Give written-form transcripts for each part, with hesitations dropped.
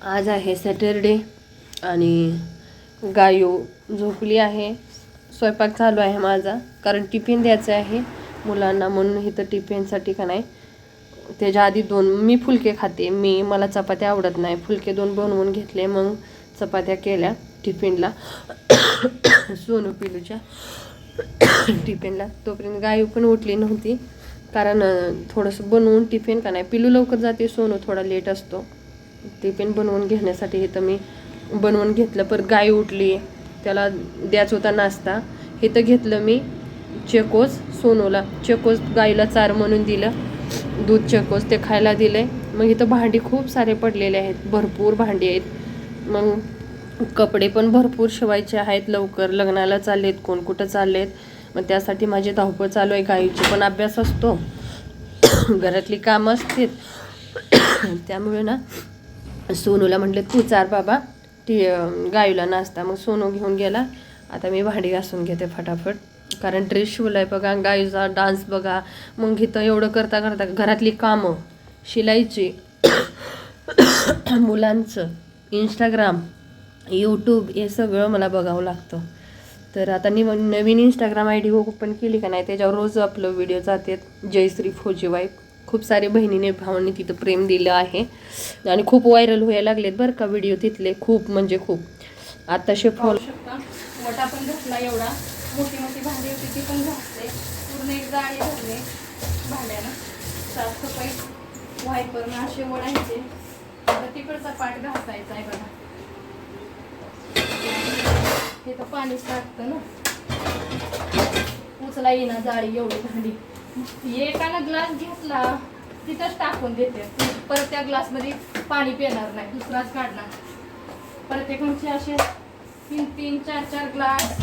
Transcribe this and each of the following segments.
आज आहे सॅटरडे आणि गायू झोपली आहे. स्वयंपाक चालू आहे माझा, कारण टिफिन द्यायचं आहे मुलांना, म्हणून इथं टिफिनसाठी का नाही त्याच्या आधी मी फुलके खाते. मला चपात्या आवडत नाही. फुलके 2 बनवून घेतले, मग चपात्या केल्या टिफिनला सोनू पिलूच्या टिफिनला. तोपर्यंत गायू पण उठली नव्हती, कारण थोडंसं बनवून टिफिन का नाही, पिलू लवकर जाते, सोनू थोडा लेट असतो. टिफिन बनवून घेण्यासाठी इथं मी बनवून घेतलं. पर गाय उठली, त्याला द्यायचं होता नाश्ता. इथं घेतलं मी चकोस, सोनूला चकोस गाईला चार म्हणून दिलं, दूध चकोस ते खायला दिले. मग इथं भांडी खूप सारे पडलेले आहेत, भरपूर भांडी आहेत. मग कपडे पण भरपूर शिवायचे आहेत, लवकर लग्नाला चाललेत, कोण कुठं चाललेत. मग त्यासाठी माझी धावपळ चालू आहे. गाईची पण अभ्यास असतो, घरातली कामं असतील, त्यामुळे ना सोनूला म्हटलं तू चार बाबा गायूला नाश्ता. मग सोनू घेऊन गेला. आता मी भांडी घासून घेते फटाफट, कारण ड्रेस शिवलाय बघा, गायूचा डान्स बघा. मग इथं एवढं करता करता घरातली कामं, शिलाईची, मुलांचं इंस्टाग्राम, यूट्यूब, हे सगळं मला बघावं लागतं. तर आता नवीन इंस्टाग्राम ID ओपन केली का नाही, त्याच्यावर रोज आपलं व्हिडिओ जातात. जयश्री फौजी वाईफ, खूप सारे बहिणीने भावांनी तिथं प्रेम दिलं आहे आणि खूप व्हायरल व्हायला लागलेत बरं का व्हिडिओ तिथले, खूप म्हणजे खूप. आताशे फॉलो शकता. वटा पण घातला, एवढा मोठी मोठी भांडी होती ती पण घासते, पूर्ण एक जाळी भरले भांड्यानं. साफसफाई वायपरनं असे वडायचे. आता तिकडचा पाठ घासायचा आहे बघा, हे तर पाणी टाकतं ना, उचला येईना जाळी एवढी भांडी. एकाला ग्लास घेतला तिथंच टाकून देते, परत त्या ग्लासमध्ये पाणी पिणार नाही, दुसराच काढणार. प्रत्येकांचे असे 3-3, 4-4 ग्लास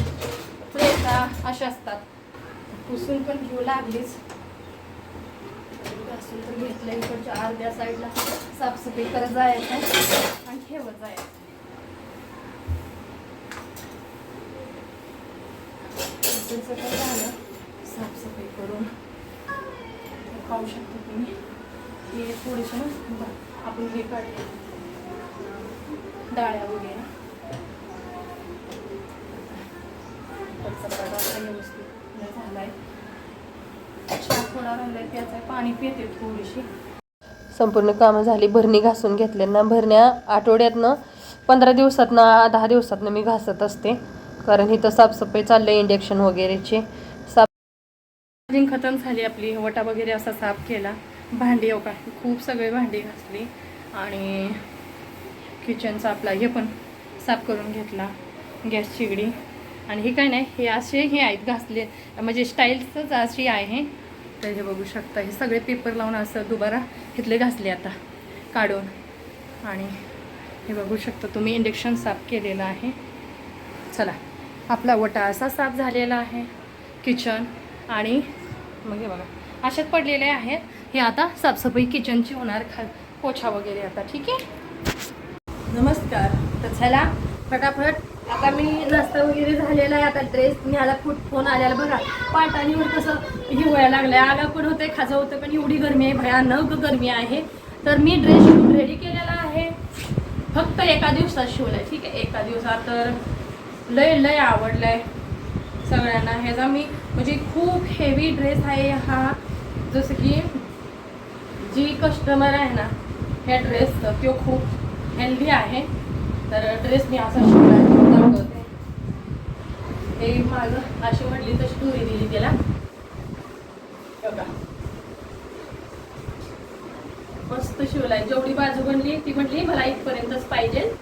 प्लेटा अशा असतात. पुसून पण घेऊ लागलीच, घासून तर घेतलं. इकडच्या अर्ध्या साईडला साफसफाई करत जायचं आणि ठेवत जायचं. झालं साफसफाई करून खाऊ शकतो तुम्ही. हे थोडेसे ना आपण हे काढले डाळ्या वगैरे, व्यवस्थित झालाय. थोडा राहिलाय त्याचं पाणी पिते थोडीशी. संपूर्ण कामं झाली. भरणी घासून घेतले ना, भरण्या आठवड्यातनं 15 दिवसातनं 10 दिवसातनं मी घासत असते, कारण इथं साफसफाई चाललंय इंडक्शन वगैरेची. चार्जिंग खतम झाली आपली, वटा वगैरे असा साफ केला. भांडी का खूप सगळे भांडी घासली आणि किचनचा आपला हे पण साफ करून घेतला, गॅस शिगडी. आणि हे काय नाही, हे असे हे आहेत घासले, म्हणजे स्टाईलचंच अशी आहे. तर हे बघू शकता, हे सगळे पेपर लावून असं दुबारा घेतले घासले आता काढून. आणि हे बघू शकता तुम्ही, इंडक्शन साफ केलेलं आहे. चला, आपला वटा असा साफ झालेला आहे, किचन. आणि मग हे बघा अशाच पडलेले आहेत. हे आता साफसफाई किचनची होणार, पोछा वगैरे आता. ठीक आहे, नमस्कार. तर चला फटाफट, आता मी नाश्ता वगैरे झालेला आहे. आता ड्रेस न्यायला फोन आलेला बघा, पाटाणीवर कसं हे व्हायला लागलं आहे, आगा पण होते, खाजं होतं, पण एवढी गरमी आहे, भयानक गरमी आहे. तर मी ड्रेस शिवून रेडी केलेला आहे, फक्त एका दिवसात शिवला आहे. ठीक आहे, एका दिवसात. तर लय आवडलाय सगळ्यांना. ह्याचा मी म्हणजे खूप हेवी ड्रेस आहे हा, जसं की जी कस्टमर आहे ना ह्या ड्रेसचं, तो खूप हेल्दी आहे. तर ड्रेस मी असा शिवला दाखवते. हे माझं अशी म्हटली तशी दोरी दिली त्याला बघा, मस्त शिवलाय. जेवढी बाजू बनली ती म्हटली मला इथपर्यंतच पाहिजे,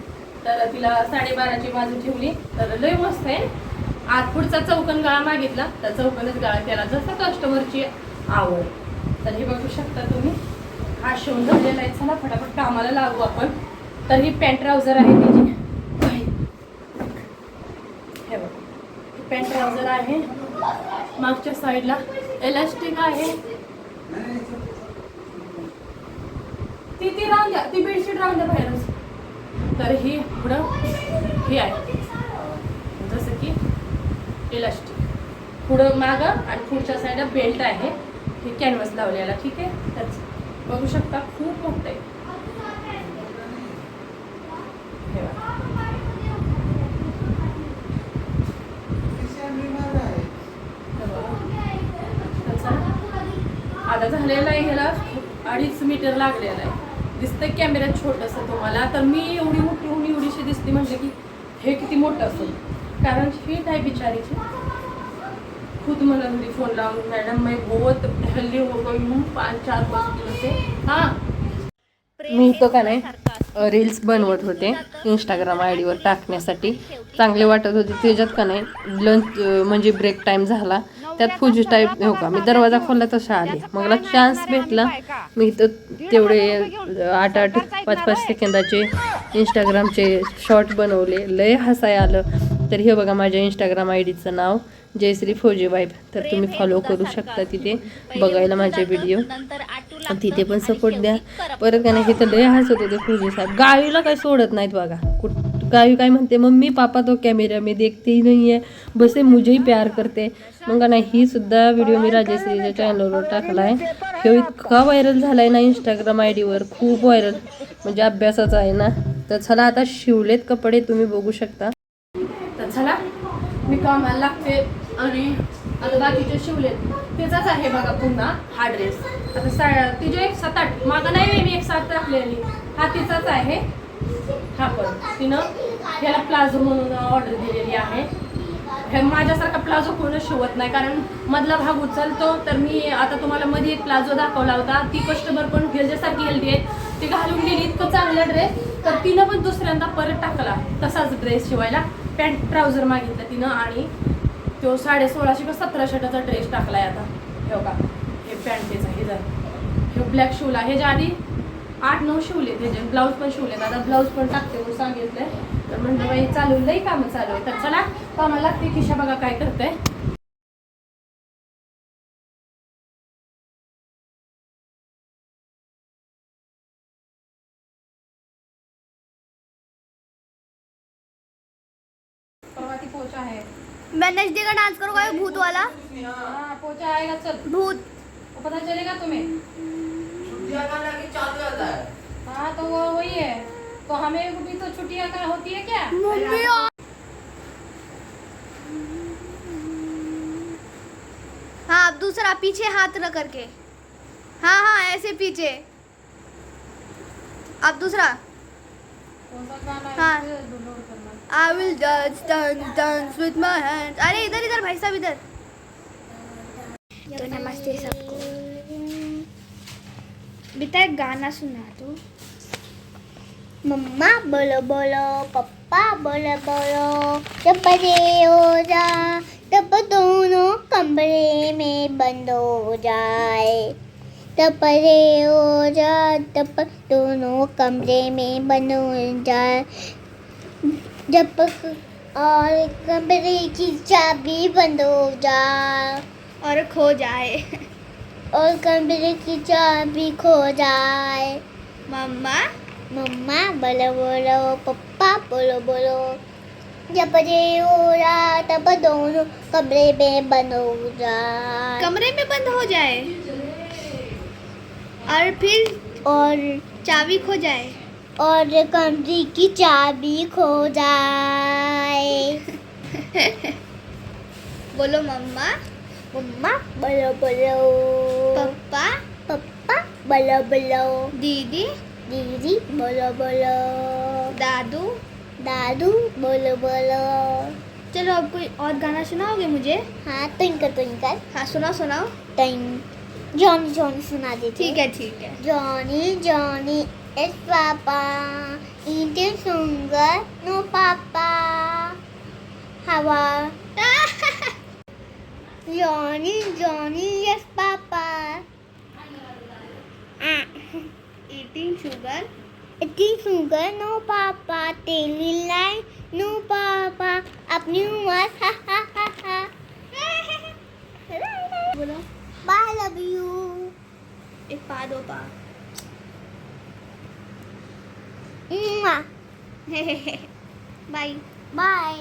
तर तिला 12.5ची बाजू ठेवली. तर लय मस्त आहे. आज पुढचा चौकन गळा मागितला तर चौकनच गळा केला, जसं कस्टमरची आवड. तर हे बघू शकता तुम्ही, हा शिवून झालेला आहे. चला फटाफट कामाला लागू आपण. तर ही पॅन्ट ट्राउझर आहे तिची, हे बघ पॅन्ट ट्राउझर आहे. मागच्या साईडला इलास्टिक आहे. ती राहून द्या, ती बेडशीट राहून द्या बाहेरच. तर ही पुढं हे आहे जसं की इलास्टिक, पुढं मागं आणि पुढच्या साईडला बेल्ट आहे. हे कॅनव्हास लावलेला. ठीक आहे, तर बघू शकता खूप मोठं आहे. आता झालेलं आहे ह्याला 2.5 मीटर लागलेलं आहे. दिसतंय कॅमेऱ्यात छोटंसं तुम्हाला, तर मी एवढी मोठी होऊन एवढीशी दिसते म्हणजे की हे किती मोठं असेल. कारण शीट आहे बिचारीची. खुद मला घरी फोन लावून मॅडम मैं बहुत हेल्दी हो गई हूँ 5-4 किलो से. हां मी इथं का नाही रील्स बनवत होते इंस्टाग्राम ID वर टाकण्यासाठी. चांगले वाटत होते त्याच्यात का नाही. लंच म्हणजे ब्रेक टाईम झाला त्यात फुजी टाईप हो का मी दरवाजा खोलला तशा आले. मला चान्स भेटला मी इथं तेवढे 8-8 5-5 सेकंदाचे इंस्टाग्रामचे शॉर्ट बनवले. लय हसाय आलं. तर हे बघा माझ्या इंस्टाग्राम IDचं नाव जयश्री फौजी वाईफ. तर तुम्ही फॉलो करू शकता तिथे बघायला माझे व्हिडिओ. तिथे पण सपोर्ट द्या. परत का नाही तिथं लय हसत होते फौजी साहेब. गावीला काही सोडत नाहीत बघा. गावी काय म्हणते मम्मी पापा तो कॅमेरा मी देखते ही नाही आहे बसे मुझे ही प्यार करते. मग नाही ही सुद्धा व्हिडिओ मी राजेश्रीच्या चॅनलवर टाकला आहे. हे इतका व्हायरल झालाय ना इंस्टाग्राम ID वर, खूप व्हायरल म्हणजे अभ्यासाचा आहे ना. तर चला आता शिवलेत कपडे तुम्ही बघू शकता. तर चला मी कामाला लागते आणि आता बाकीचे शिवलेत त्याचाच आहे बघा पुन्हा हा ड्रेस. आता तिचे 7-8 मागं नाही मी 1-7 टाकलेली. हा तिचाच आहे. हा पण तिनं ह्याला प्लाझो म्हणून ऑर्डर दिलेली आहे. हे माझ्यासारखा प्लाझो कोणच शिवत नाही कारण मधला भाग उचलतो. तर मी आता तुम्हाला मध्ये एक प्लाझो दाखवला होता. ती कस्टमर पण ह्याच्यासारखी हेल्दी आहे ती घालून गेली इतकं चांगला ड्रेस. तर तिनं पण दुसऱ्यांदा परत टाकला तसाच ड्रेस शिवायला. पॅन्ट ट्राउझर मागितलं तिनं आणि तो 1650 का 1700चा ड्रेस टाकलाय. आता हे बघा हे पॅन्टेचा हे ब्लॅक शिवला. ह्याच्या आधी 8-9 शिवले त्याचे ब्लाऊज पण शिवलेत. आता ब्लाऊज पण टाकते म्हणून सांगितलंय. तर म्हणलं बाई चालू लई कामं चालू आहे. तर चला कामाला लागते. खिशा बघा काय करते. परवाती पोचा है. मैं नेक्स्ट डे का डांस करूँगा भूत वाला. हाँ पोचा आएगा चल भूत पता चलेगा तुम्हें. चालू जाता है. हाँ तो वो वही है. तो हमें भी तो छुट्टियाँ का होती है क्या. मम्मी हाँ अब दूसरा पीछे हाथ रख करके. हाँ हाँ ऐसे पीछे. अब दूसरा. कौन सा गाना है हाँ. इसे डाउनलोड करना. I will dance with my hands. अरे इधर इधर भाई साहब इधर. तो नमस्ते सबको. बेटा एक गाना सुना तू. मम्मा बोलो बोलो पप्पा बोलो बोलो जब बड़े हो जा तब दोनों कमरे में बंद हो जाए. तब बड़े हो जा तब दोनों कमरे में बंद हो जाए. जब और कमरे की चाबी बंद हो जाए और खो जाए. और कमरे की चाबी खो जाए. मम्मा मम्मा बोलो बोलो पप्पा बोलो बोलो जब ये हो रहा तब दोनों कमरे में बंद हो जाए. कमरे में बंद हो जाए और फिर और चाबी खो जाए. और कमरे की चाबी खो जाए. बोलो मम्मा मम्मा बोलो बोलो पप्पा पप्पा बोलो बोलो दीदी दीदी बोलो बोलो दादू दादू बोलो बोलो. चलो अब कोई और गाना सुनाओगे मुझे. हाँ ट्विंकल ट्विंकल. हाँ सुनाओ सुनाओ. जॉनी जॉनी सुना दे. ठीक है. जॉनी जॉनी इस पापा eating sugar no papa हवा. Johnny Johnny yes papa. Eating sugar no papa. Telling lie no papa. अपनी उम्र ha ha ha ha. बोलो bye love you. एक पा दो पा. Bye. Bye.